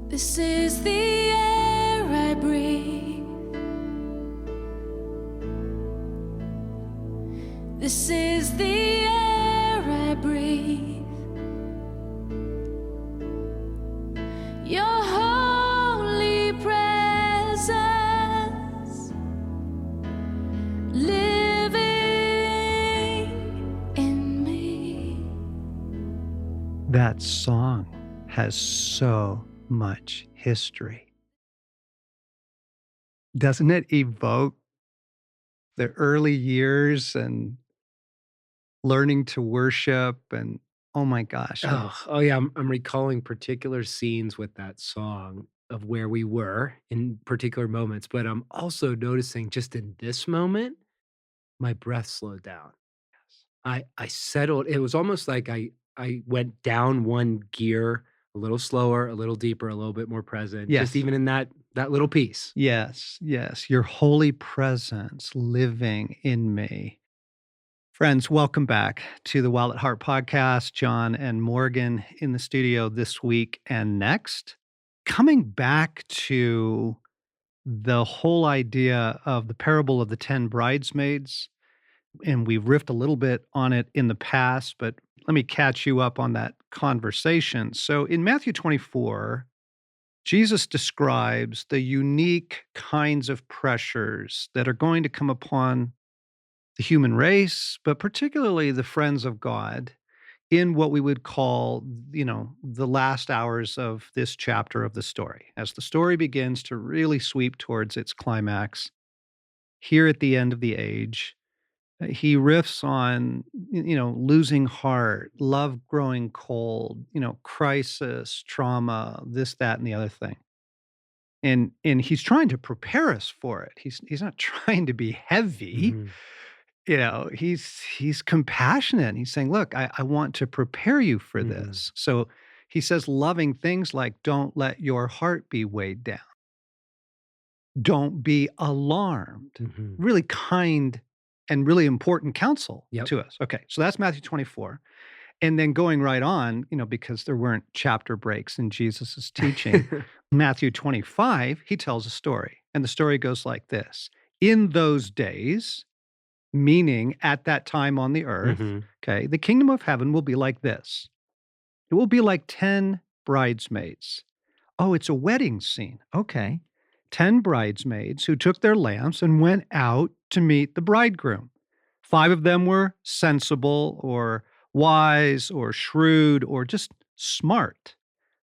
This is the air I breathe. This is the air I breathe. Your holy presence living in me. That song has so much history. Doesn't it evoke the early years and learning to worship? And oh my gosh. Oh yeah, I'm recalling particular scenes with that song of where we were in particular moments, but I'm also noticing just in this moment, my breath slowed down. I settled. It was almost like I went down one gear, a little slower, a little deeper, a little bit more present, just Yes. even in that little piece. Yes. Yes. Your holy presence living in me. Friends, welcome back to the Wild at Heart podcast. John and Morgan in the studio this week and next. Coming back to the whole idea of the parable of the 10 bridesmaids, and we've riffed a little bit on it in the past, but let me catch you up on that conversation. So in Matthew 24, Jesus describes the unique kinds of pressures that are going to come upon the human race, but particularly the friends of God in what we would call, the last hours of this chapter of the story. As the story begins to really sweep towards its climax, here at the end of the age, he riffs on, losing heart, love growing cold, crisis, trauma, this, that, and the other thing. And he's trying to prepare us for it. He's not trying to be heavy. Mhm. He's compassionate. He's saying, look, I want to prepare you for Mhm. this. So he says loving things like don't let your heart be weighed down. Don't be alarmed. Mhm. Really kind and really important counsel Yep. to us. Okay, so that's Matthew 24. And then going right on, because there weren't chapter breaks in Jesus's teaching, Matthew 25, he tells a story. And the story goes like this. In those days, meaning at that time on the earth, Mhm. okay, the kingdom of heaven will be like this. It will be like 10 bridesmaids. Oh, it's a wedding scene. Okay. 10 bridesmaids who took their lamps and went out to meet the bridegroom. 5 of them were sensible or wise or shrewd or just smart,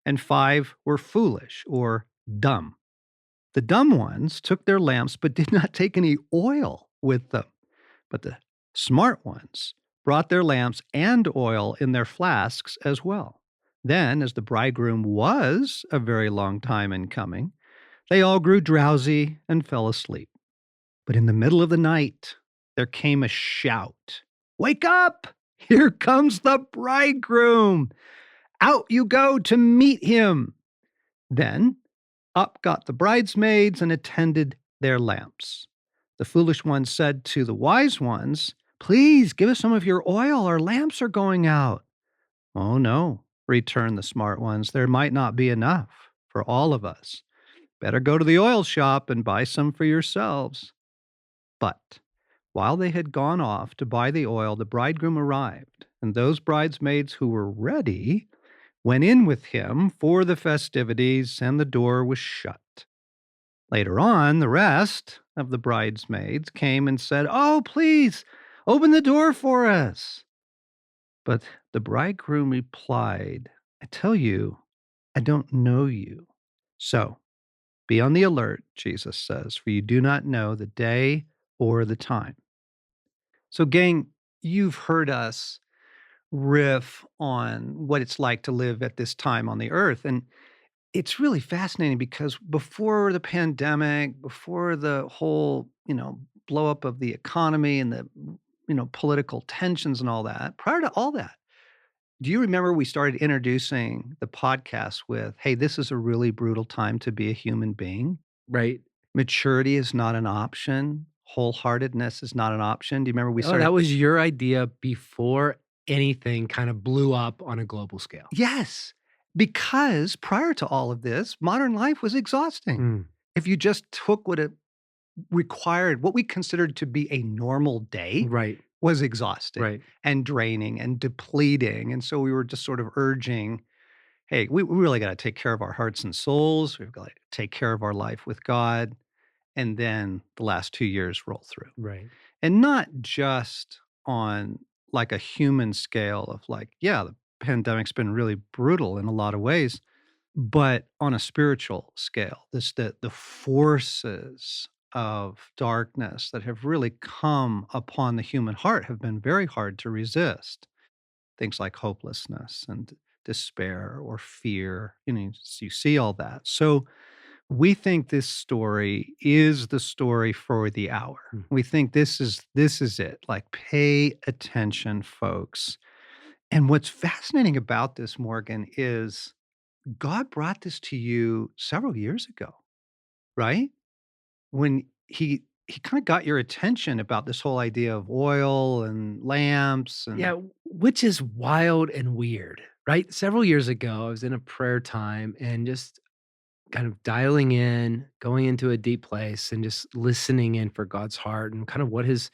and 5 were foolish or dumb. The dumb ones took their lamps but did not take any oil with them. But the smart ones brought their lamps and oil in their flasks as well. Then, as the bridegroom was a very long time in coming, they all grew drowsy and fell asleep. But in the middle of the night, there came a shout. Wake up! Here comes the bridegroom! Out you go to meet him! Then up got the bridesmaids and attended their lamps. The foolish ones said to the wise ones, please give us some of your oil. Our lamps are going out. Oh, no, returned the smart ones. There might not be enough for all of us. Better go to the oil shop and buy some for yourselves. But while they had gone off to buy the oil, the bridegroom arrived, and those bridesmaids who were ready went in with him for the festivities, and the door was shut. Later on, the rest of the bridesmaids came and said, oh, please, open the door for us. But the bridegroom replied, I tell you, I don't know you. So be on the alert, Jesus says, for you do not know the day or the time. So, gang, you've heard us riff on what it's like to live at this time on the earth. And it's really fascinating because before the pandemic, before the whole, blow up of the economy and the, political tensions and all that, prior to all that, do you remember we started introducing the podcast with, hey, this is a really brutal time to be a human being? Right. Maturity is not an option. Wholeheartedness is not an option. Do you remember we Oh, that started? was your idea before anything kind of blew up on a global scale. Yes. Because prior to all of this, modern life was exhausting. Mm, If you just took what it required, what we considered to be a normal day right, was exhausting right, and draining and depleting. And so we were just sort of urging, hey, we really got to take care of our hearts and souls. We've got to take care of our life with God. And then the last 2 years roll through. right. And not just on like a human scale of like, yeah, the pandemic's been really brutal in a lot of ways, but on a spiritual scale, the forces of darkness that have really come upon the human heart have been very hard to resist. Things like hopelessness and despair or fear. You see all that. So we think this story is the story for the hour. Mm. We think this is it. Like, pay attention, folks. And what's fascinating about this, Morgan, is God brought this to you several years ago, right? When he kind of got your attention about this whole idea of oil and lamps Yeah, and which is wild and weird, right? Several years ago, I was in a prayer time and just kind of dialing in, going into a deep place and just listening in for God's heart and kind of what his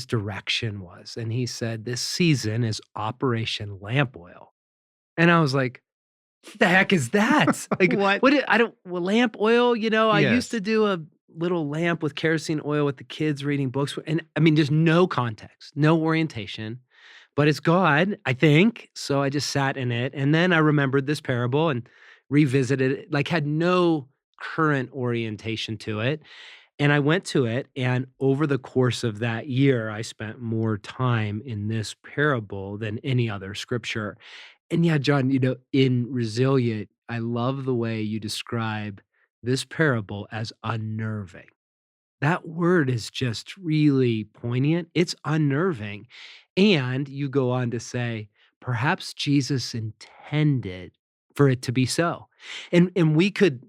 direction was. And he said, "This season is Operation Lamp Oil." And I was like, "What the heck is that?" Like, what? I don't well, lamp oil, I used Yes. to do a little lamp with kerosene oil with the kids reading books, and I mean, just no context, no orientation, but it's God, I think. So I just sat in it, and then I remembered this parable and revisited it, like, had no current orientation to it. And I went to it, and over the course of that year, I spent more time in this parable than any other scripture. And yeah, John, in Resilient, I love the way you describe this parable as unnerving. That word is just really poignant. It's unnerving. And you go on to say, perhaps Jesus intended for it to be so. And we could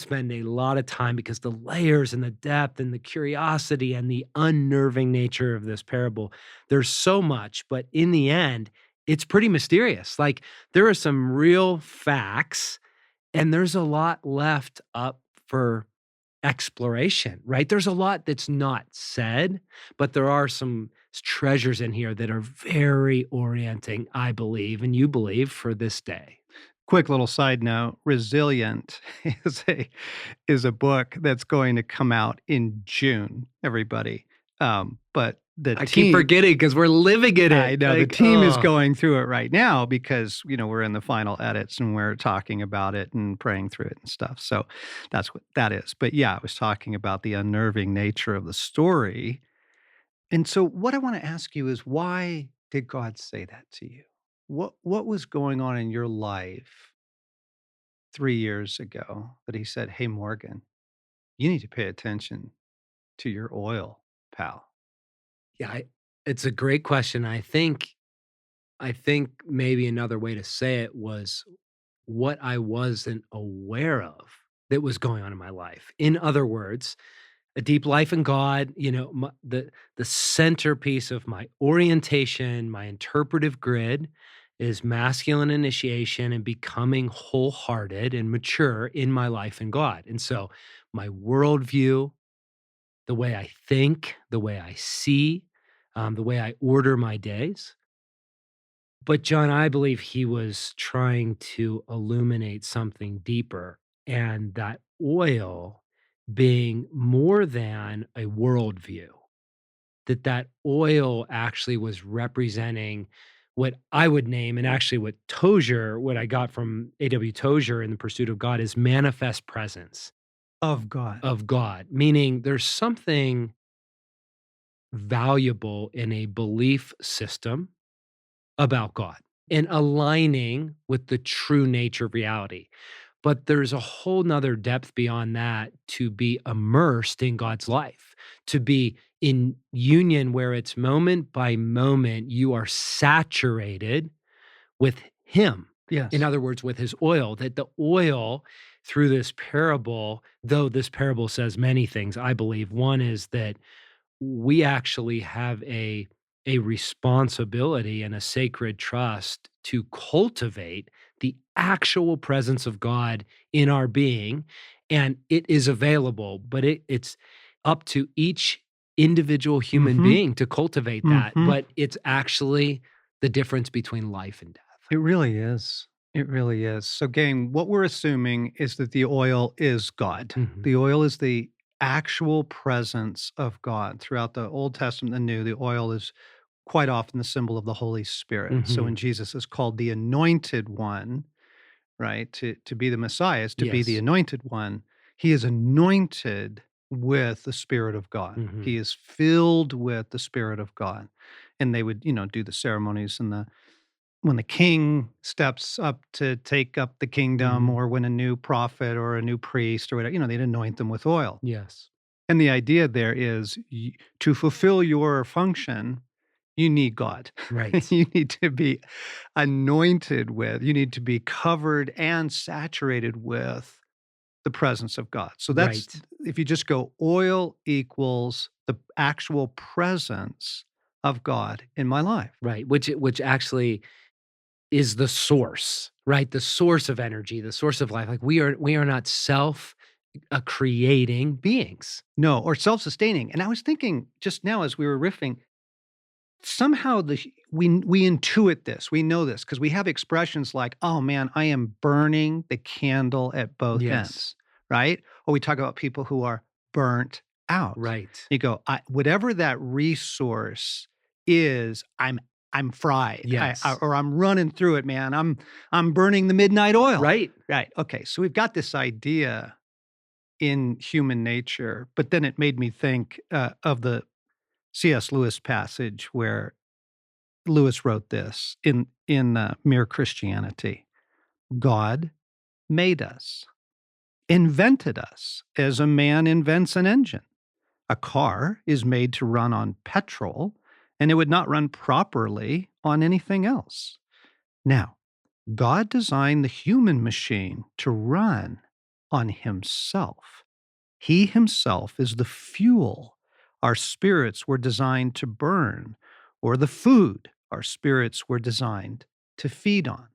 spend a lot of time because the layers and the depth and the curiosity and the unnerving nature of this parable, there's so much, but in the end, it's pretty mysterious. Like, there are some real facts and there's a lot left up for exploration, right? There's a lot that's not said, but there are some treasures in here that are very orienting, I believe, and you believe for this day. Quick little side note, Resilient is a book that's going to come out in June, everybody. But the I keep team forgetting because we're living in I it. know the Like, team is oh, going through it right now because, we're in the final edits and we're talking about it and praying through it and stuff. So that's what that is. But yeah, I was talking about the unnerving nature of the story. And so what I want to ask you is, why did God say that to you? What was going on in your life 3 years ago that he said, "Hey, Morgan, you need to pay attention to your oil, pal"? yeah, it's a great question. I think maybe another way to say it was what I wasn't aware of that was going on in my life. In other words, a deep life in God, the centerpiece of my orientation, my interpretive grid is masculine initiation and becoming wholehearted and mature in my life in God. And so my worldview, the way I think, the way I see, the way I order my days. But John, I believe he was trying to illuminate something deeper, and that oil being more than a worldview, that oil actually was representing what I would name, and actually what I got from A.W. Tozier in The Pursuit of God is manifest presence Of God. of God, meaning there's something valuable in a belief system about God and aligning with the true nature of reality. But there's a whole nother depth beyond that to be immersed in God's life, to be in union where it's moment by moment, you are saturated with Him. In Yes. other words, with His oil, that the oil through this parable, though this parable says many things, I believe one is that we actually have a responsibility and a sacred trust to cultivate the actual presence of God in our being, and it is available, but it's up to each individual human Mhm. being to cultivate that, Mhm. but it's actually the difference between life and death. It really is. It really is. So, gang, what we're assuming is that the oil is God. Mhm. The oil is the actual presence of God. Throughout the Old Testament and the New, the oil is quite often the symbol of the Holy Spirit. So when Mhm. Jesus is called the anointed one, right, to be the Messiah is to be the Yes. anointed one, he is anointed with the Spirit of God. He Mhm. is filled with the Spirit of God. And they would, do the ceremonies and the when the king steps up to take up the kingdom, Mhm. or when a new prophet or a new priest or whatever, they'd anoint them with oil. Yes. And the idea there is to fulfill your function, you need God. Right. You need to be anointed with, you need to be covered and saturated with the presence of God. So that's, Right. if you just go oil equals the actual presence of God in my life. Right, which actually is the source, right? The source of energy, the source of life. Like we are not creating beings. No, or self-sustaining. And I was thinking just now as we were riffing, somehow we intuit this, we know this because we have expressions like, "Oh man, I am burning the candle at both Yes. ends," right? Or we talk about people who are burnt out. Right. You go, whatever that resource is, I'm fried. Yes. Or I'm running through it, man. I'm burning the midnight oil. Right. Right. Okay. So we've got this idea in human nature, but then it made me think of the C.S. Lewis passage where Lewis wrote this in Mere Christianity. God made us, invented us as a man invents an engine. A car is made to run on petrol, and it would not run properly on anything else. Now, God designed the human machine to run on himself. He himself is the fuel our spirits were designed to burn, or the food our spirits were designed to feed on.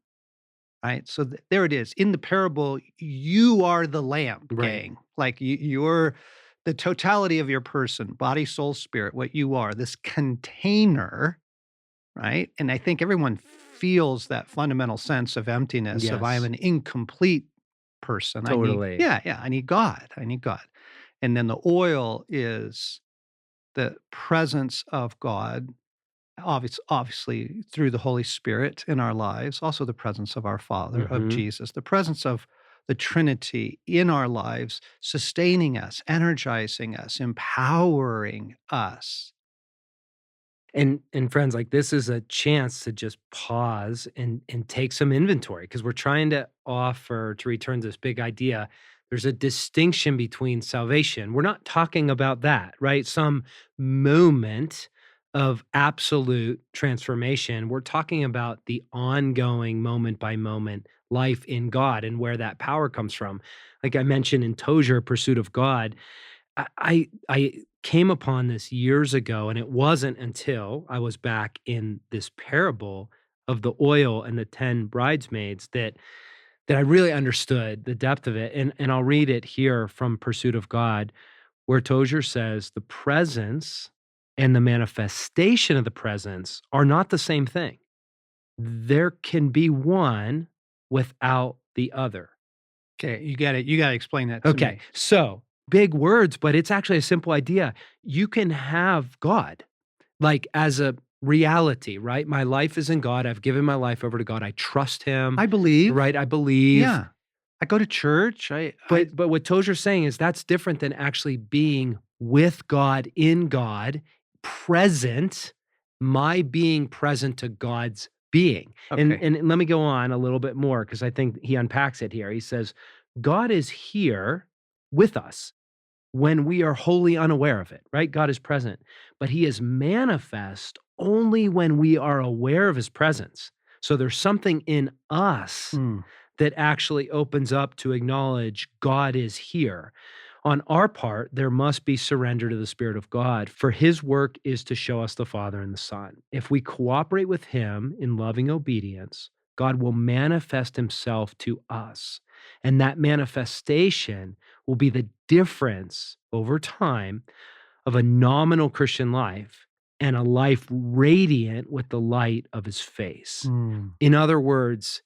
Right. So there it is. In the parable, you are the lamp, Right. gang. Like you're the totality of your person, body, soul, spirit, what you are, this container. Right. And I think everyone feels that fundamental sense of emptiness, of I am Yes. an incomplete person. Totally. I need God. I need God. And then the oil is the presence of God, obviously through the Holy Spirit in our lives, also the presence of our Father, of Mhm. Jesus, the presence of the Trinity in our lives, sustaining us, energizing us, empowering us. And friends, like this is a chance to just pause and take some inventory because we're trying to offer to return to this big idea. There's a distinction between salvation. We're not talking about that, right? Some moment of absolute transformation. We're talking about the ongoing moment by moment life in God and where that power comes from. Like I mentioned in Tozer, Pursuit of God, I came upon this years ago, and it wasn't until I was back in this parable of the oil and the 10 bridesmaids that I really understood the depth of it. And I'll read it here from Pursuit of God, where Tozer says, "The presence and the manifestation of the presence are not the same thing. There can be one without the other." Okay, you got it. You got to explain that to Okay, me. so big words, but it's actually a simple idea. You can have God, like, as a reality, right? My life is in God. I've given my life over to God. I trust Him, I believe. right? I believe. Yeah, I go to church. But what Tozer's saying is that's different than actually being with God, in God, present, my being present to God's being. And Okay. and let me go on a little bit more because I think he unpacks it here. He says, God is here with us when we are wholly unaware of it, right? God is present, but he is manifest only when we are aware of his presence. So there's something in us Mm. that actually opens up to acknowledge God is here. On our part, there must be surrender to the Spirit of God, for his work is to show us the Father and the Son. If we cooperate with him in loving obedience, God will manifest himself to us. And that manifestation will be the difference over time of a nominal Christian life and a life radiant with the light of his face. Mm, In other words,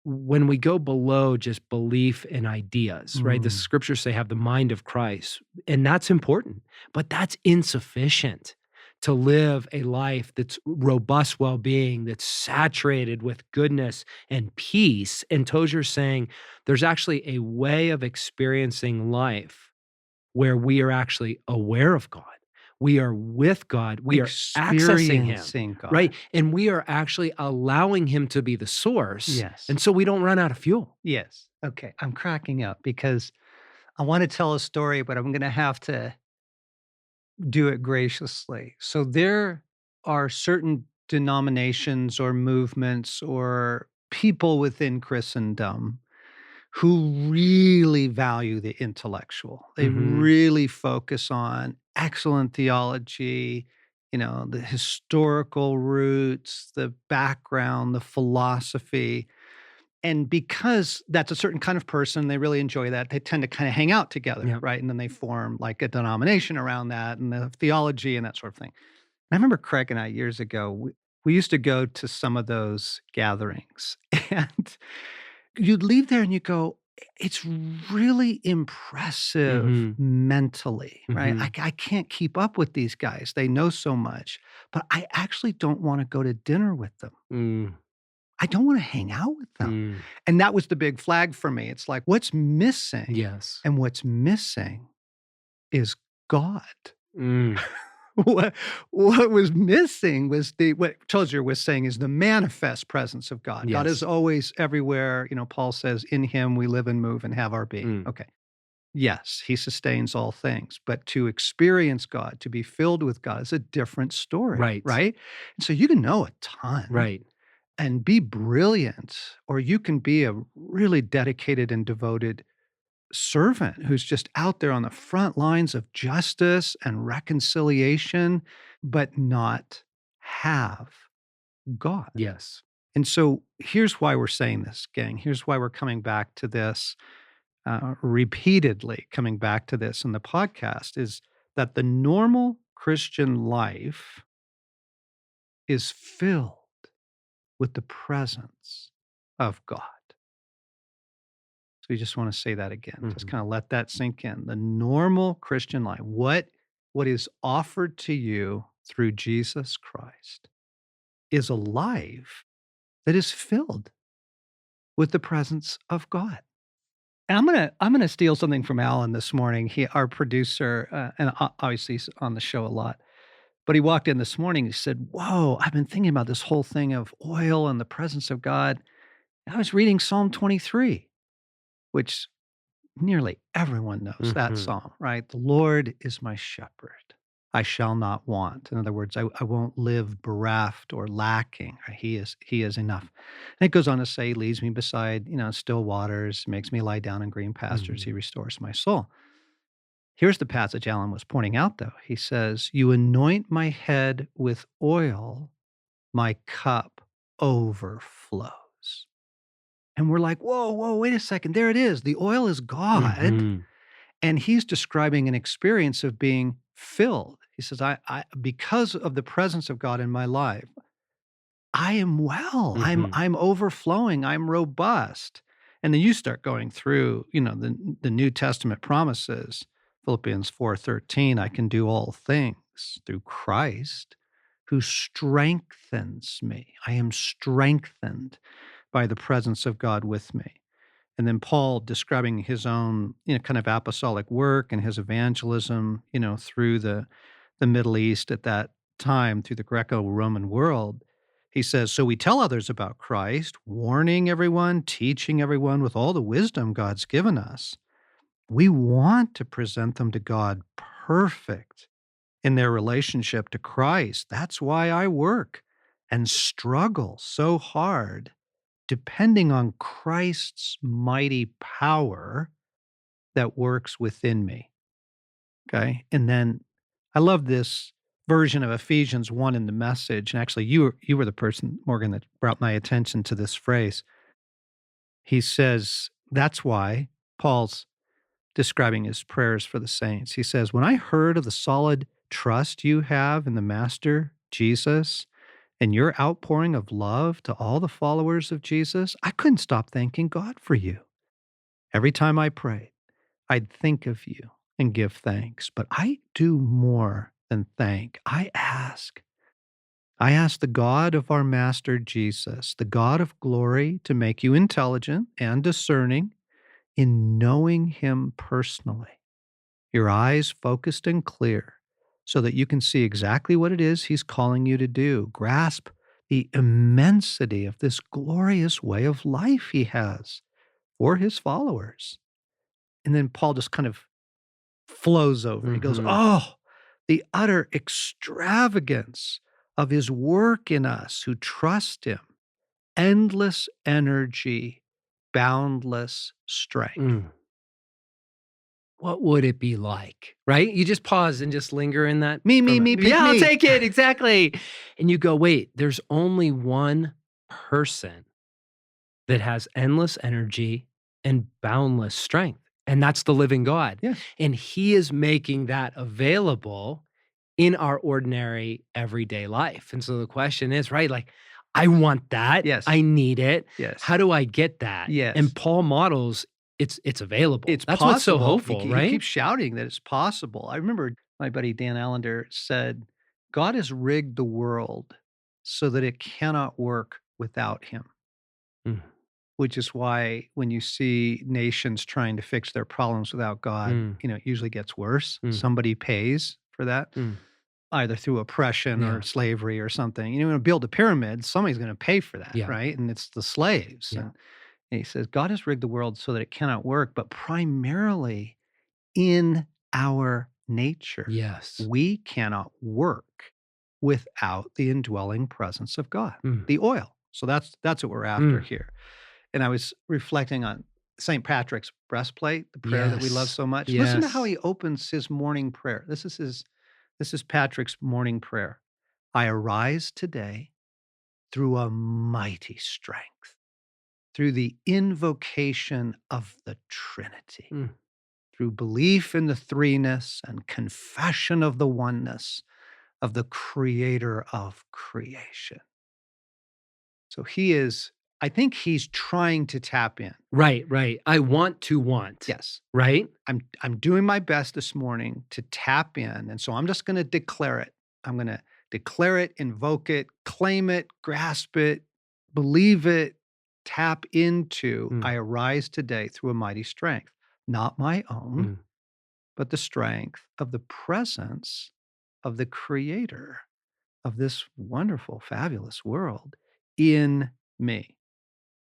when we go below just belief and ideas, right? The mm. scriptures say have the mind of Christ, and that's important, but that's insufficient to live a life that's robust well-being, that's saturated with goodness and peace. And Tozer's saying there's actually a way of experiencing life where we are actually aware of God. We are with God. We are accessing him, Experiencing God. right? And we are actually allowing him to be the source. Yes. And so we don't run out of fuel. Yes. Okay. I'm cracking up because I want to tell a story, but I'm going to have to do it graciously. So there are certain denominations or movements or people within Christendom who really value the intellectual. They Mhm. really focus on excellent theology, the historical roots, the background, the philosophy. And because that's a certain kind of person, they really enjoy that. They tend to kind of hang out together, Yep. right? And then they form like a denomination around that and the theology and that sort of thing. And I remember Craig and I years ago, we used to go to some of those gatherings and you'd leave there and you go, it's really impressive Mhm. mentally, right? Mhm. I can't keep up with these guys. They know so much, but I actually don't want to go to dinner with them. Mm. I don't want to hang out with them. Mm. And that was the big flag for me. It's like, what's missing? Yes. And what's missing is God. Mm. what, what was missing was what Tozer was saying is the manifest presence of God. God is Yes. always everywhere. Paul says, in him we live and move and have our being. Mm. Okay. Yes, he sustains all things, but to experience God, to be filled with God is a different story, Right. right? And so you can know a ton Right. and be brilliant, or you can be a really dedicated and devoted servant who's just out there on the front lines of justice and reconciliation, but not have God. Yes. And so here's why we're saying this, gang. Here's why we're coming back to this, repeatedly coming back to this in the podcast is that the normal Christian life is filled with the presence of God. So we just want to say that again. Just Mhm. kind of let that sink in. The normal Christian life, what is offered to you through Jesus Christ is a life that is filled with the presence of God. And I'm gonna steal something from Alan this morning. Our producer, and obviously he's on the show a lot. But he walked in this morning. He said, "Whoa, I've been thinking about this whole thing of oil and the presence of God. I was reading Psalm 23, which nearly everyone knows that Mhm. psalm, right? The Lord is my shepherd. I shall not want. In other words, I won't live bereft or lacking. Right? He is enough. And it goes on to say, he leads me beside, still waters, makes me lie down in green pastures. He Mhm. restores my soul. Here's the passage Alan was pointing out, though. He says, you anoint my head with oil, my cup overflows. And we're like, whoa, whoa, wait a second. There it is. The oil is God. Mhm. And he's describing an experience of being filled. He says, because of the presence of God in my life, I am well. Mhm. I'm overflowing. I'm robust. And then you start going through, the New Testament promises. Philippians 4:13, I can do all things through Christ who strengthens me. I am strengthened by the presence of God with me. And then Paul describing his own, kind of apostolic work and his evangelism, through the Middle East at that time, through the Greco-Roman world. He says, so we tell others about Christ, warning everyone, teaching everyone with all the wisdom God's given us. We want to present them to God perfect in their relationship to Christ. That's why I work and struggle so hard depending on Christ's mighty power that works within me. Okay. And then I love this version of Ephesians 1 in the Message, and actually you were the person, Morgan, that brought my attention to this phrase. He says, that's why Paul's describing his prayers for the saints. He says, when I heard of the solid trust you have in the Master Jesus and your outpouring of love to all the followers of Jesus, I couldn't stop thanking God for you. Every time I prayed, I'd think of you and give thanks, but I do more than thank. I ask. I ask the God of our Master Jesus, the God of glory, to make you intelligent and discerning in knowing him personally, your eyes focused and clear, so that you can see exactly what it is he's calling you to do. Grasp the immensity of this glorious way of life he has for his followers. And then Paul just kind of flows over. He goes, Mhm. oh, the utter extravagance of his work in us who trust him, endless energy, boundless strength. Mm. What would it be like, right? You just pause and just linger in that. Me, for a me, me, minute. pick Yeah, I'll me. take it. Exactly. And you go, wait, there's only one person that has endless energy and boundless strength, and that's the living God. Yes. And he is making that available in our ordinary everyday life. And so the question is, right, like, I want that. Yes. I need it. Yes. How do I get that? Yes. And Paul models it's available. It's That's possible. what's so hopeful, He right? keeps shouting that it's possible. I remember my buddy Dan Allender said, God has rigged the world so that it cannot work without him. Mm. Which is why when you see nations trying to fix their problems without God, Mm. it usually gets worse. Mm. Somebody pays for that, either through oppression Yeah. or slavery or something. You know, build a pyramid, somebody's going to pay for that, Yeah. right? And it's the slaves. Yeah. And he says, God has rigged the world so that it cannot work, but primarily in our nature. Yes. We cannot work without the indwelling presence of God, Mm. the oil. So that's what we're after Mm. here. And I was reflecting on St. Patrick's breastplate, the prayer that we love Yes. so much. Listen to how Yes. he opens his morning prayer. This is Patrick's morning prayer. I arise today through a mighty strength, through the invocation of the Trinity, Mm. through belief in the threeness and confession of the oneness of the creator of creation. So I think he's trying to tap in. Right. I want to want. Yes. Right? I'm doing my best this morning to tap in. And so I'm just going to declare it. I'm going to declare it, invoke it, claim it, grasp it, believe it, tap into, I arise today through a mighty strength, not my own, but the strength of the presence of the creator of this wonderful, fabulous world in me.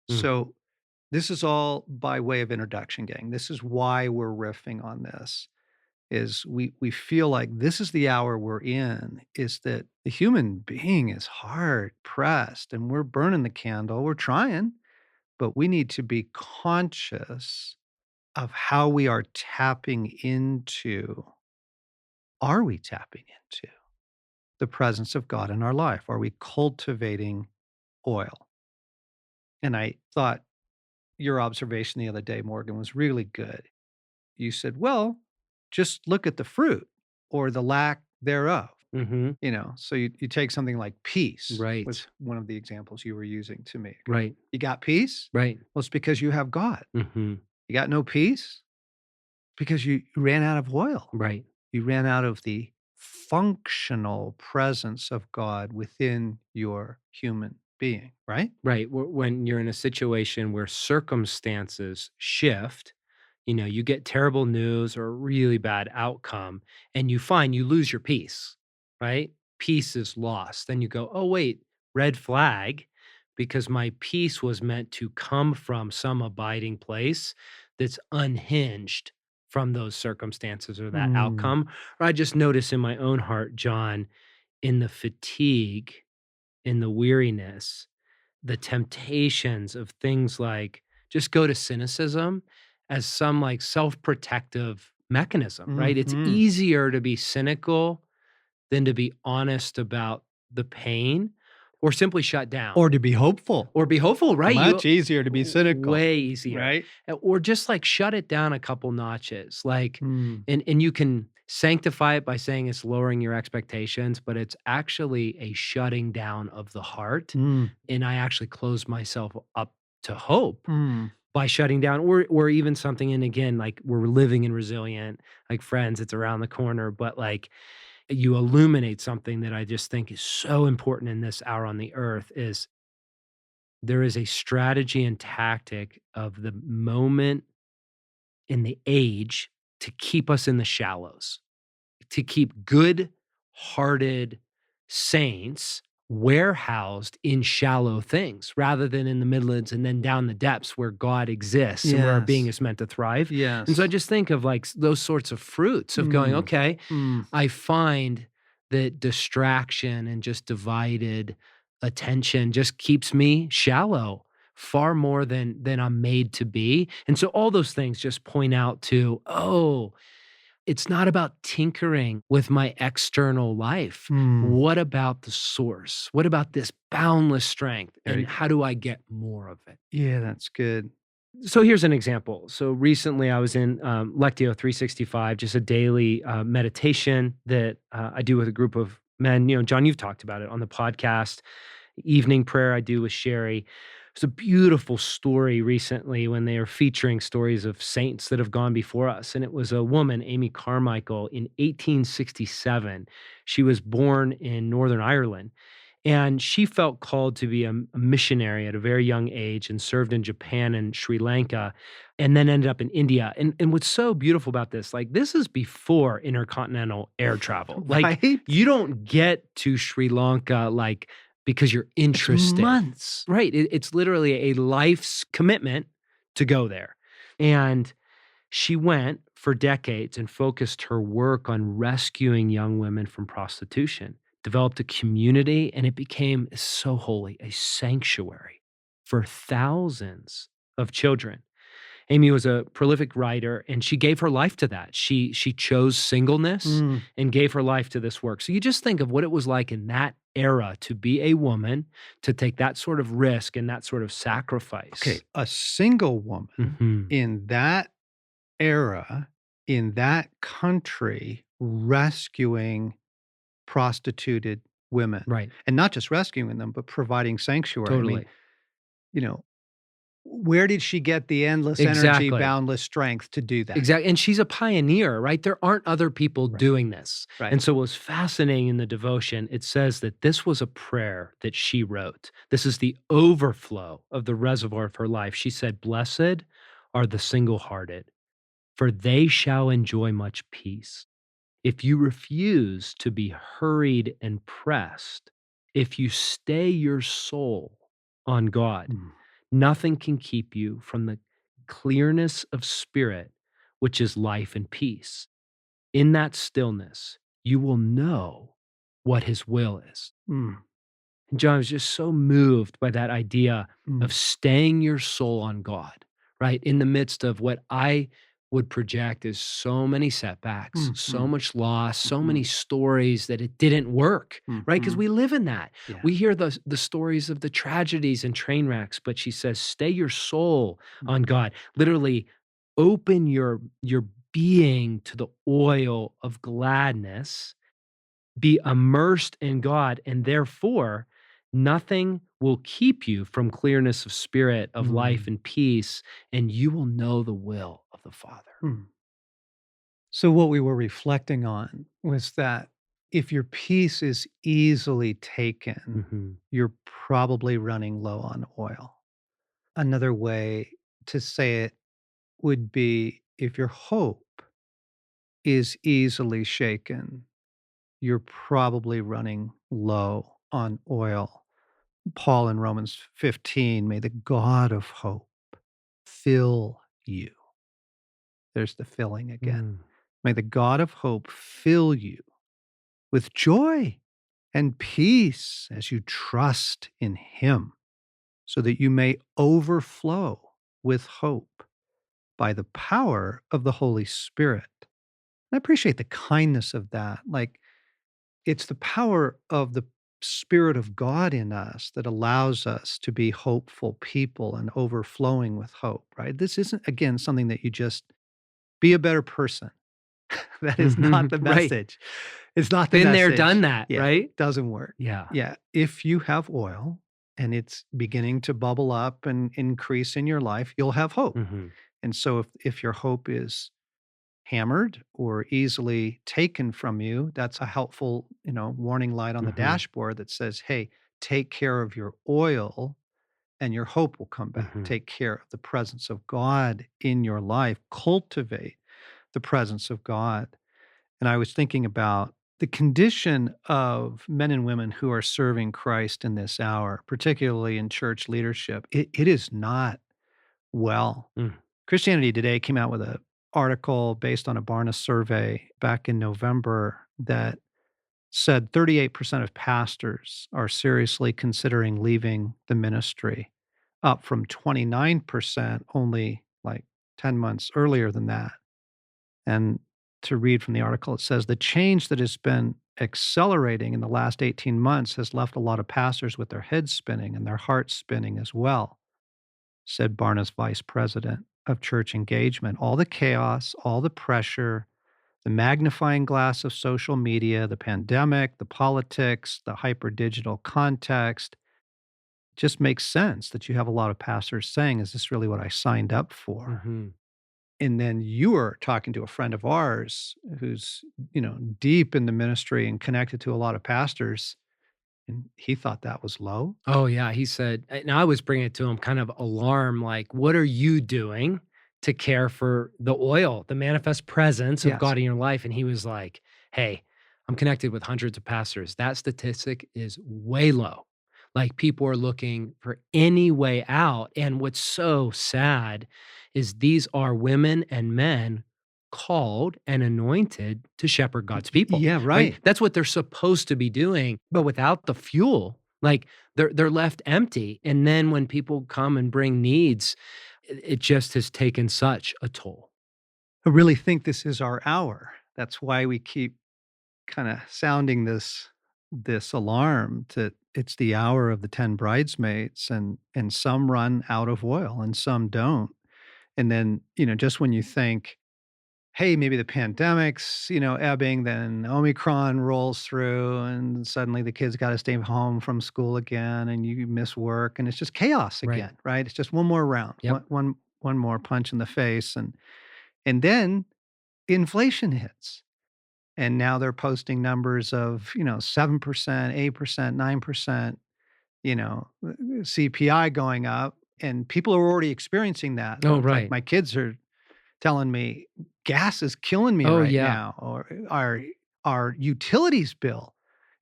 So this is all by way of introduction, gang. This is why we're riffing on this. Is we feel like this is the hour we're in, is that the human being is hard pressed and we're burning the candle. We're trying, but we need to be conscious of how we are tapping into. Are we tapping into the presence of God in our life? Are we cultivating oil? And I thought your observation the other day, Morgan, was really good. You said, well, just look at the fruit or the lack thereof. Mm-hmm. So you take something like peace, Right. was one of the examples you were using to me. Right. You got peace? Right. Well, it's because you have God. Mm-hmm. You got no peace? Because you ran out of oil. Right. You ran out of the functional presence of God within your human being, right? Right. When you're in a situation where circumstances shift, you get terrible news or a really bad outcome, and you find you lose your peace, right? Peace is lost. Then you go, oh, wait, red flag, because my peace was meant to come from some abiding place that's unhinged from those circumstances or that outcome. Or I just notice in my own heart, John, in the fatigue, in the weariness, the temptations of things like just go to cynicism as some like self-protective mechanism, right? It's Mhm. easier to be cynical than to be honest about the pain or simply shut down. Or to be hopeful. Or be hopeful, right? Much easier to be cynical. Way easier. Right? Or just like shut it down a couple notches. Like, Mm. and you can sanctify it by saying it's lowering your expectations, but it's actually a shutting down of the heart. Mm. And I actually close myself up to hope Mm. by shutting down, or even something. And again, like we're living in resilient, like friends, it's around the corner, but like you illuminate something that I just think is so important in this hour on the earth is there is a strategy and tactic of the moment in the age to keep us in the shallows, to keep good-hearted saints warehoused in shallow things rather than in the Midlands and then down the depths where God exists and where our being Yes. is meant to thrive. Yes. And so I just think of like those sorts of fruits of going, Mm. okay, Mm. I find that distraction and just divided attention just keeps me shallow far more than I'm made to be. And so all those things just point out to, oh, it's not about tinkering with my external life. Mm. What about the source? What about this boundless strength? There And you go. how do I get more of it? Yeah, that's good. So here's an example. So recently I was in Lectio 365, just a daily meditation that I do with a group of men. You know, John, you've talked about it on the podcast. Evening prayer I do with Sherry. It's a beautiful story recently when they are featuring stories of saints that have gone before us. And it was a woman, Amy Carmichael, in 1867. She was born in Northern Ireland. And she felt called to be a missionary at a very young age and served in Japan and Sri Lanka and then ended up in India. And what's so beautiful about this, like this is before intercontinental air travel. Like Right? you don't get to Sri Lanka like because you're It's interested. months. Right. It's literally a life's commitment to go there. And she went for decades and focused her work on rescuing young women from prostitution, developed a community, and it became so holy, a sanctuary for thousands of children. Amy was a prolific writer and she gave her life to that. She chose singleness Mm. and gave her life to this work. So you just think of what it was like in that era to be a woman, to take that sort of risk and that sort of sacrifice. Okay, a single woman Mhm. in that era, in that country, rescuing prostituted women. Right. And not just rescuing them, but providing sanctuary. I mean, Totally. you know, where did she get the endless energy, Exactly. boundless strength to do that? Exactly. And she's a pioneer, right? There aren't other people Right. doing this. Right. And so what was fascinating in the devotion, it says that this was a prayer that she wrote. This is the overflow of the reservoir of her life. She said, "Blessed are the single-hearted, for they shall enjoy much peace. If you refuse to be hurried and pressed, if you stay your soul on God, Mm. nothing can keep you from the clearness of spirit, which is life and peace. In that stillness, you will know what his will is." Mm. And John was just so moved by that idea Mm. of staying your soul on God, right? In the midst of what I would project as so many setbacks, so Mhm. much loss, so Mhm. many stories that it didn't work, right? Because Mhm. we live in that. Yeah. We hear the stories of the tragedies and train wrecks, but she says, stay your soul on God. Literally, open your being to the oil of gladness, be immersed in God, and therefore nothing will keep you from clearness of spirit, of life Mm. and peace, and you will know the will of the Father. Mm. So, what we were reflecting on was that if your peace is easily taken, Mhm. you're probably running low on oil. Another way to say it would be if your hope is easily shaken, you're probably running low on oil. Paul in Romans 15, may the God of hope fill you. There's the filling again. Mm. May the God of hope fill you with joy and peace as you trust in him, so that you may overflow with hope by the power of the Holy Spirit. I appreciate the kindness of that. Like, it's the power of the Spirit of God in us that allows us to be hopeful people and overflowing with hope, right? This isn't, again, something that you just be a better person. That is not the Right. message. It's not the Been there, done message. that, Yeah, right? doesn't work. Yeah. Yeah, if you have oil and it's beginning to bubble up and increase in your life, you'll have hope. Mhm. And so if your hope is hammered or easily taken from you, that's a helpful, warning light on the Mhm. dashboard that says, "Hey, take care of your oil and your hope will come back. Mhm. Take care of the presence of God in your life. Cultivate the presence of God." And I was thinking about the condition of men and women who are serving Christ in this hour, particularly in church leadership. It is not well. Mm. Christianity Today came out with an article based on a Barna survey back in November that said 38% of pastors are seriously considering leaving the ministry, up from 29% only like 10 months earlier than that. And to read from the article, it says the change that has been accelerating in the last 18 months has left a lot of pastors with their heads spinning and their hearts spinning as well, said Barna's vice president of church engagement. All the chaos, all the pressure, the magnifying glass of social media, the pandemic, the politics, the hyper digital context, just makes sense that you have a lot of pastors saying, "Is this really what I signed up for?" Mhm. And then you were talking to a friend of ours who's, deep in the ministry and connected to a lot of pastors, and he thought that was low. Oh, yeah, he said and I was bringing it to him kind of alarm, like, "What are you doing to care for the oil, the manifest presence of Yes. God in your life?" And he was like, "Hey, I'm connected with hundreds of pastors. That statistic is way low." Like, people are looking for any way out, and what's so sad is these are women and men called and anointed to shepherd God's people, Yeah, right? right. That's what they're supposed to be doing, but without the fuel, like, they're left empty, and then when people come and bring needs, it just has taken such a toll. I really think this is our hour. That's why we keep kind of sounding this alarm that it's the hour of the 10 bridesmaids, and some run out of oil and some don't. And then, just when you think, hey, maybe the pandemic's, ebbing, then Omicron rolls through and suddenly the kids got to stay home from school again and you miss work and it's just chaos Right. again, right? It's just one more round, Yep. one more punch in the face. And then inflation hits. And now they're posting numbers of, 7%, 8%, 9%, CPI going up. And people are already experiencing that. Oh, It's like right. my kids are telling me gas is killing me Oh, right yeah. now, or our utilities bill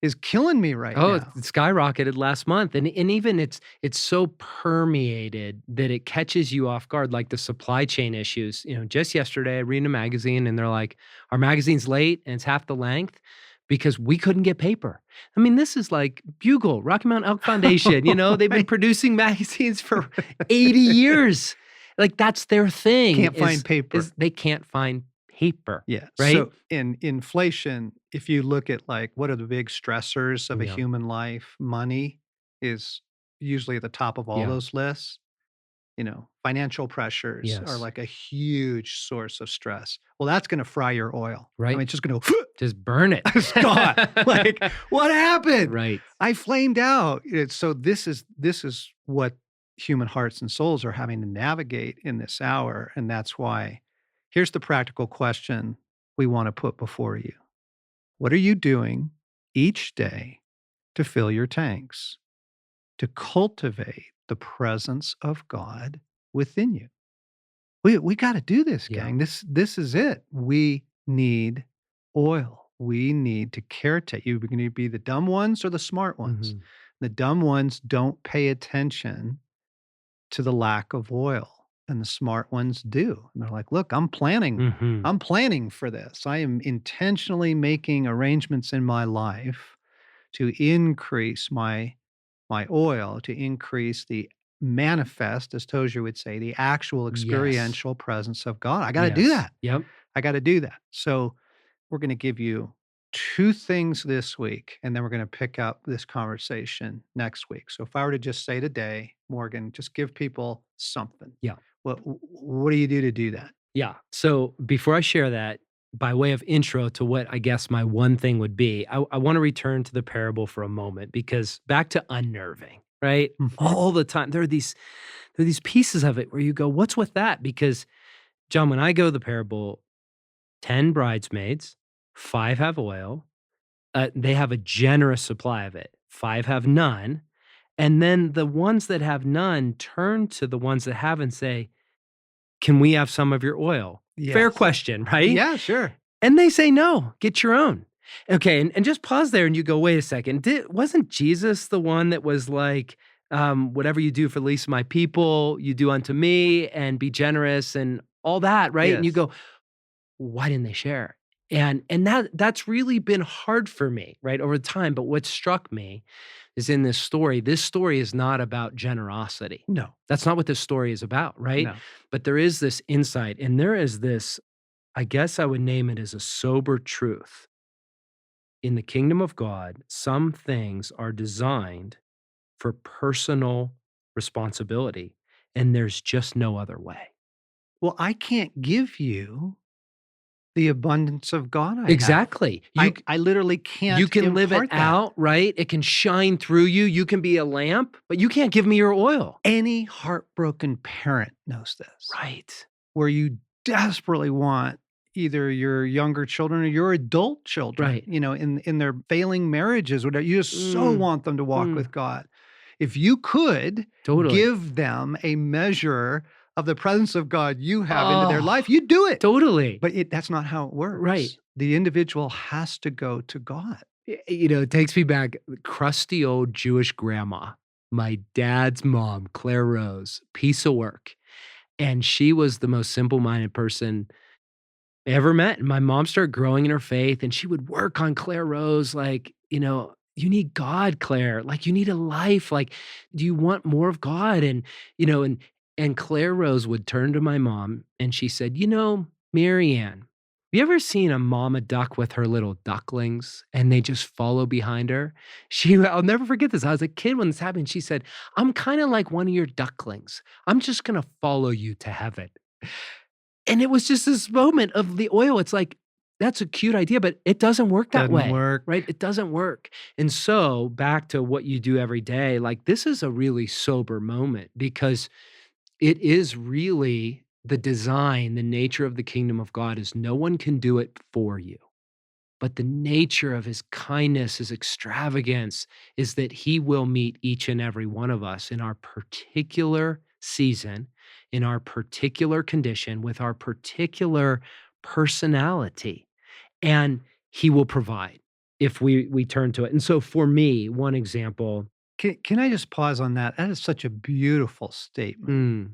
is killing me right Oh, it now. skyrocketed last month, and even it's so permeated that it catches you off guard, like the supply chain issues. Just yesterday, I read in a magazine, and they're like, "Our magazine's late, and it's half the length because we couldn't get paper." I mean, this is like Bugle, Rocky Mountain Elk Foundation, they've been Right. producing magazines for 80 years. Like, that's their thing Can't find paper. is they can't find paper, Yeah. right? So in inflation, if you look at like what are the big stressors of a Yeah, human life, money is usually at the top of all yeah, those lists. Financial pressures are yes, like a huge source of stress. Well, that's going to fry your oil. I right? mean, it's just going to Just burn it. Scott, like, what happened? Right. I flamed out. So this is what human hearts and souls are having to navigate in this hour, and that's why here's the practical question we want to put before you. What are you doing each day to fill your tanks, to cultivate the presence of God within you? We gotta do this, Yeah. gang. This is it. We need oil. We need to caretake. You're gonna be the dumb ones or the smart ones. Mhm. The dumb ones don't pay attention to the lack of oil, and the smart ones do. And they're like, "Look, I'm planning. Mhm. I'm planning for this. I am intentionally making arrangements in my life to increase my oil, to increase the manifest, as Tozer would say, the actual Yes. experiential presence of God. I gotta do Yes. that. Yep. I gotta do that. So we're gonna give you 2 things this week, and then we're gonna pick up this conversation next week. So if I were to just say today, Morgan, just give people something. Yeah. What do you do to do that? Yeah. So before I share that, by way of intro to what I guess my one thing would be, I want to return to the parable for a moment because back to unnerving, right? Mhm. All the time. There are these pieces of it where you go, what's with that? Because John, when I go to the parable, 10 bridesmaids, 5 have oil. They have a generous supply of it. 5 have none. And then the ones that have none turn to the ones that have and say, can we have some of your oil? Fair Yes. question, right? Yeah, sure. And they say, no, get your own. Okay. And just pause there and you go, wait a second. Wasn't Jesus the one that was like, whatever you do for the least of my people, you do unto me and be generous and all that, right? And you Yes. go, why didn't they share? And that's really been hard for me, right, over time. But what struck me is in this story is not about generosity. No, That's not what this story is about, right? no. But there is this insight, and there is this, I guess I would name it as a sober truth. In the kingdom of God, some things are designed for personal responsibility, and there's just no other way. Well, I can't give you the abundance of God I have. Exactly. I literally can't You can live it impart that. out, right? It can shine through you. You can be a lamp, but you can't give me your oil. Any heartbroken parent knows this. Right. Where you desperately want either your younger children or your adult children, Right. in their failing marriages, whatever, you just so want them to walk with God. If you could Totally. give them a measure of the presence of God you have into their life, you do it. Totally. But that's not how it works. Right. The individual has to go to God. It takes me back, crusty old Jewish grandma, my dad's mom, Claire Rose, piece of work. And she was the most simple-minded person I ever met. And my mom started growing in her faith, and she would work on Claire Rose like, you need God, Claire. Like, you need a life. Like, do you want more of God? And, and Claire Rose would turn to my mom and she said, Marianne, you ever seen a mama duck with her little ducklings and they just follow behind her? I'll never forget this. I was a kid when this happened. She said, I'm kind of like one of your ducklings. I'm just going to follow you to heaven. And it was just this moment of the oil. It's like, that's a cute idea, but it doesn't work that way. Doesn't work. Right? It doesn't work. And so back to what you do every day, like this is a really sober moment because it is really the design, the nature of the kingdom of God is no one can do it for you. But the nature of his kindness, his extravagance is that he will meet each and every one of us in our particular season, in our particular condition, with our particular personality. And he will provide if we turn to it. And so for me, one example. Can I just pause on that? That is such a beautiful statement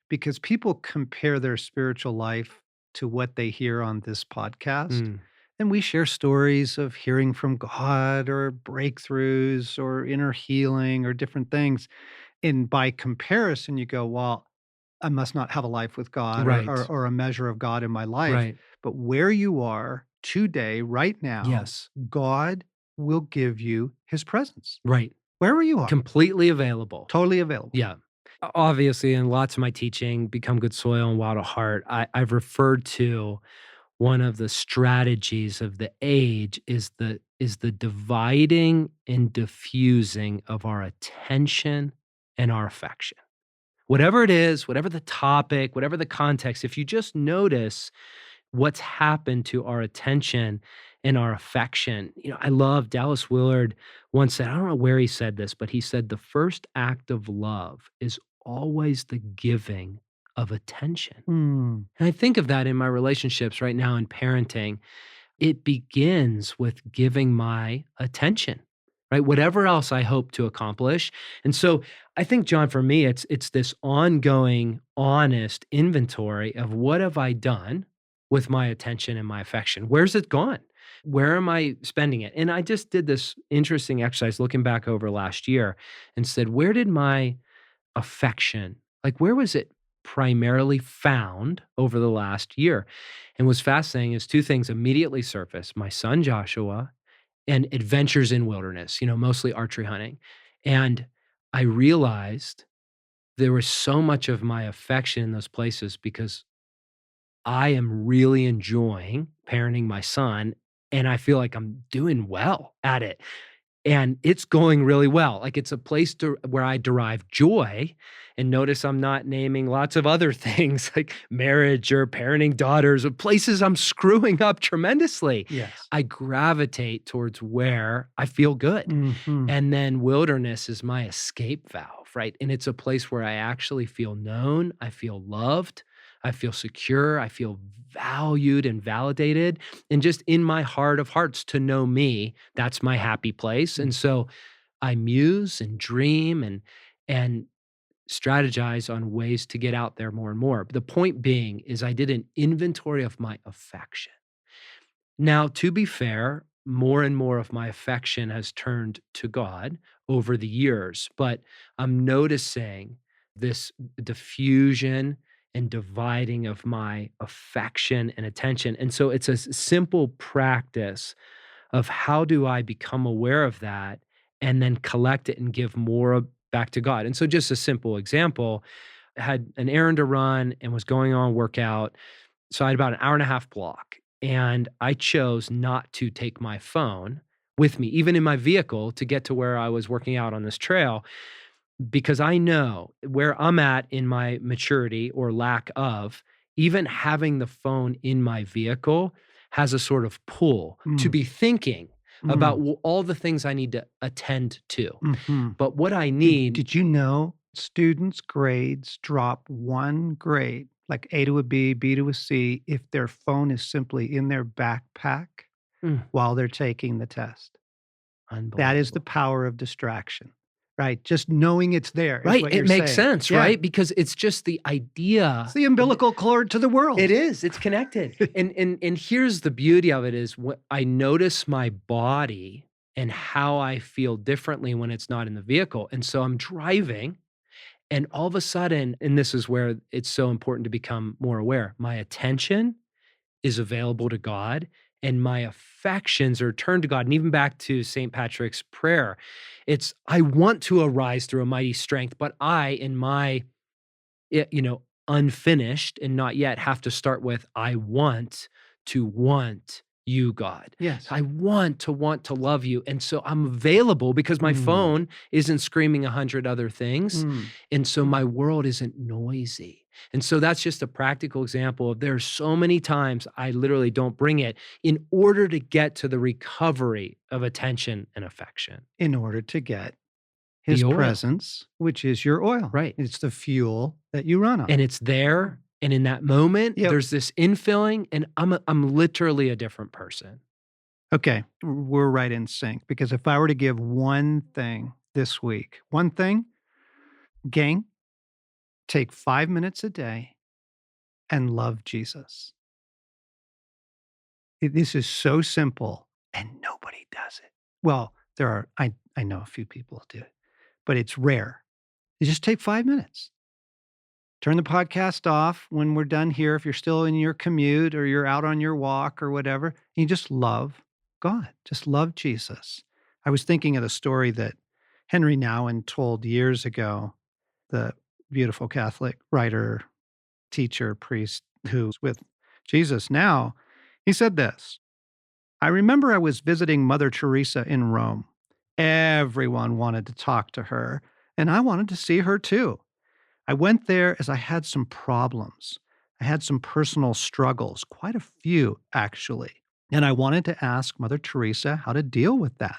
because people compare their spiritual life to what they hear on this podcast. And we share stories of hearing from God or breakthroughs or inner healing or different things. And by comparison, you go, well, I must not have a life with God Right. or a measure of God in my life. Right. But where you are today, right now, Yes. God will give you his presence. Right. Wherever you are. Completely available. Totally available. Yeah. Obviously, in lots of my teaching, Become Good Soil and Wild at Heart, I've referred to one of the strategies of the age is the dividing and diffusing of our attention and our affection. Whatever it is, whatever the topic, whatever the context, if you just notice what's happened to our attention and our affection. I love Dallas Willard once said, I don't know where he said this, but he said the first act of love is always the giving of attention. And I think of that in my relationships right now in parenting. It begins with giving my attention, right? Whatever else I hope to accomplish. And so I think, John, for me, it's this ongoing, honest inventory of what have I done with my attention and my affection? Where's it gone? Where am I spending it? And I just did this interesting exercise looking back over last year and said, where did my affection, like where was it primarily found over the last year. And what's fascinating is two things immediately surfaced: my son Joshua and adventures in wilderness, mostly archery hunting. And I realized there was so much of my affection in those places because I am really enjoying parenting my son, and I feel like I'm doing well at it. And it's going really well. Like, it's a place where I derive joy. And notice I'm not naming lots of other things like marriage or parenting daughters or places I'm screwing up tremendously. Yes. I gravitate towards where I feel good. Mhm. And then wilderness is my escape valve, right? And it's a place where I actually feel known, I feel loved, I feel secure, I feel valued and validated. And just in my heart of hearts, to know me, that's my happy place. And so I muse and dream and strategize on ways to get out there more and more. The point being is I did an inventory of my affection. Now, to be fair, more and more of my affection has turned to God over the years, but I'm noticing this diffusion and dividing of my affection and attention. And so it's a simple practice of how do I become aware of that and then collect it and give more back to God. And so, just a simple example, I had an errand to run and was going on workout. So I had about an hour and a half block, and I chose not to take my phone with me, even in my vehicle, to get to where I was working out on this trail, because I know where I'm at in my maturity or lack of, even having the phone in my vehicle has a sort of pull to Mm. be thinking about Mm. all the things I need to attend to. Mhm. But what I Did need, did you know students' grades drop 1 grade, like A to a B, B to a C, if their phone is simply in their backpack Mm, while they're taking the test? That is the unbelievable. power of distraction, right? Just knowing it's there is Right, what it you're makes saying. sense, Yeah. right? Because it's just the It's idea. the umbilical cord to the It world. is, it's connected. And here's the beauty of it is what I notice my body and how I feel differently when it's not in the vehicle. And so I'm driving, and all of a sudden, and this is where it's so important to become more aware, my attention is available to God and my affections are turned to God. And even back to St. Patrick's prayer, it's I want to arise through a mighty strength, but I, in my unfinished and not yet, have to start with, I want to want you, God. Yes. I want to love you. And so I'm available because my Mm. phone isn't screaming 100 other things. Mm. And so my world isn't noisy. And so that's just a practical example of there's so many times I literally don't bring it in order to get to the recovery of attention and affection. In order to get The his oil, presence, which is your oil. right? It's the fuel that you run on. And it's there, and in that moment, Yep. there's this infilling, and I'm literally a different person. Okay, we're right in sync because if I were to give one thing this week, one thing, gang, take 5 minutes a day and love Jesus. This is so simple and nobody does it. Well, I know a few people do it, but it's rare. You just take 5 minutes. Turn the podcast off when we're done here if you're still in your commute or you're out on your walk or whatever, and you just love God. Just love Jesus. I was thinking of the story that Henry Nouwen told years ago, the beautiful Catholic writer, teacher, priest who's with Jesus now. He said this: I remember I was visiting Mother Teresa in Rome. Everyone wanted to talk to her, and I wanted to see her too. I went there as I had some problems. I had some personal struggles, quite a few actually. And I wanted to ask Mother Teresa how to deal with that.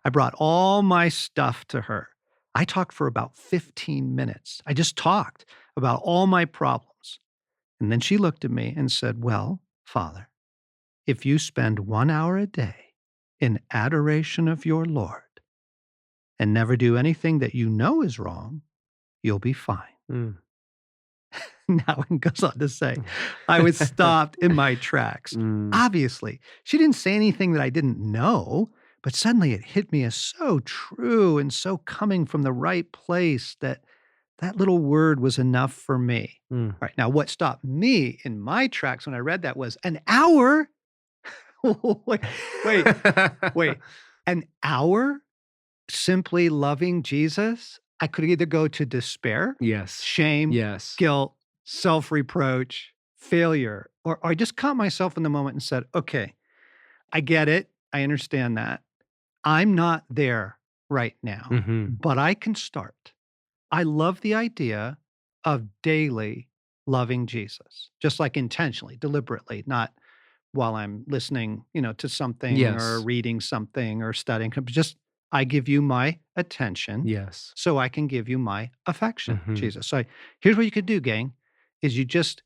I brought all my stuff to her. I talked for about 15 minutes. I just talked about all my problems. And then she looked at me and said, well, Father, if you spend 1 hour a day in adoration of your Lord and never do anything that you know is wrong, you'll be fine. Mm. Now it goes on to say, I was stopped in my tracks. Mm. Obviously, she didn't say anything that I didn't know, but suddenly it hit me as so true and so coming from the right place that That little word was enough for me. Mm. All right. Now, what stopped me in my tracks when I read that was an hour. wait, wait, wait. An hour simply loving Jesus? I could either go to despair, Yes. shame, Yes. guilt, self reproach, failure, or I just caught myself in the moment and said, okay, I get it. I understand that. I'm not there right now, Mhm. but I can start. I love the idea of daily loving Jesus, just like intentionally, deliberately, not while I'm listening, to something or Yes. reading something or studying. Just I give you my attention Yes. so I can give you my affection, Mhm. Jesus. So here's what you could do, gang, is you just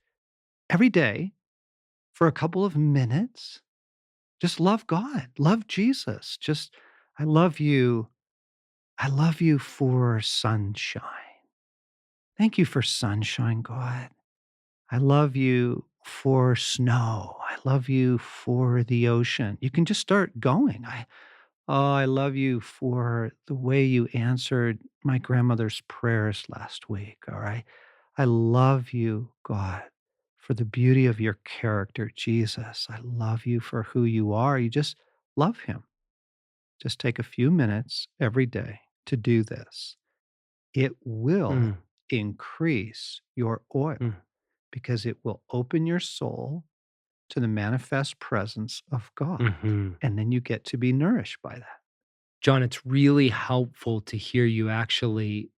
every day for a couple of minutes, just love God, love Jesus. Just I love you. I love you for sunshine. Thank you for sunshine, God. I love you for snow. I love you for the ocean. You can just start going. I love you for the way you answered my grandmother's prayers last week. All right. I love you, God, for the beauty of your character, Jesus. I love you for who you are. You just love him. Just take a few minutes every day to do this. It Mm. will increase your Mm. oil because it will open your soul to the manifest presence of God. Mhm. And then you get to be nourished by that. John, it's really helpful to hear you actually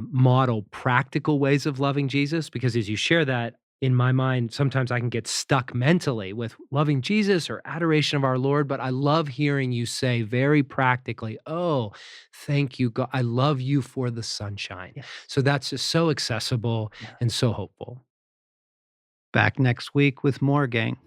model practical ways of loving Jesus, because as you share that, in my mind, sometimes I can get stuck mentally with loving Jesus or adoration of our Lord. But I love hearing you say very practically, oh, thank you, God. I love you for the sunshine. Yes. So that's just so accessible Yes. and so hopeful. Back next week with more, gang.